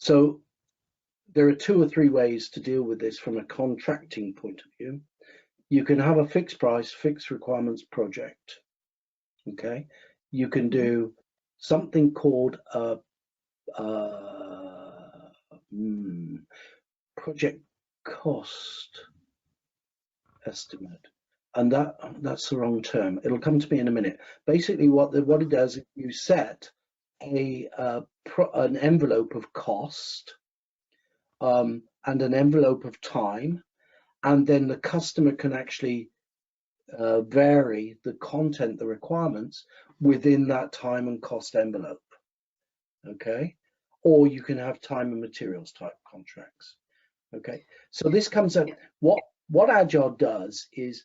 So there are 2 or 3 ways to deal with this from a contracting point of view. You can have a fixed price, fixed requirements project. Okay. You can do something called a project cost estimate, and that's the wrong term. It'll come to me in a minute. Basically, what it does is you set an envelope of cost and an envelope of time, and then the customer can actually vary the content, the requirements within that time and cost envelope. Okay, or you can have time and materials type contracts. Okay, so this comes up. What Agile does is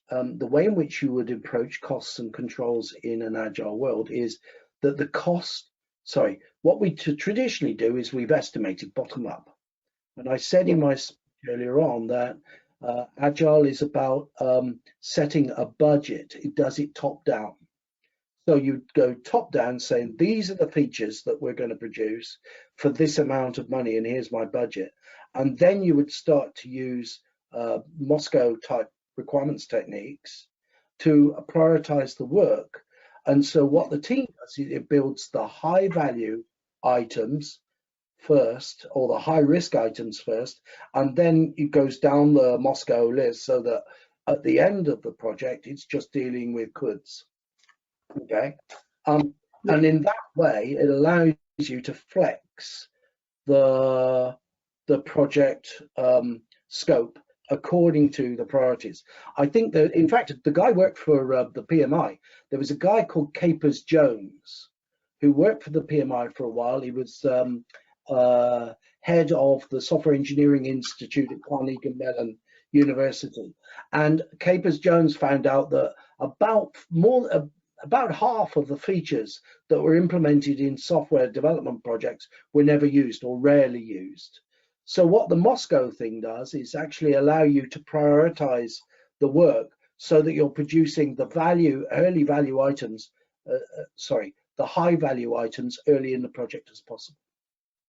the way in which you would approach costs and controls in an Agile world is that the cost. Sorry, what we traditionally do is we've estimated bottom up, and I said in my speech earlier on that Agile is about setting a budget. It does it top down. So you go top down saying, these are the features that we're going to produce for this amount of money, and here's my budget. And then you would start to use Moscow type requirements techniques to prioritize the work. And so what the team does is it builds the high value items first, or the high risk items first, and then it goes down the Moscow list so that at the end of the project, it's just dealing with goods. Okay, and in that way, it allows you to flex the project scope according to the priorities. I think that, in fact, the guy worked for the PMI. There was a guy called Capers Jones who worked for the PMI for a while. He was head of the Software Engineering Institute at Carnegie Mellon University, and Capers Jones found out that about half of the features that were implemented in software development projects were never used or rarely used. So what the Moscow thing does is actually allow you to prioritize the work so that you're producing the high value items early in the project as possible.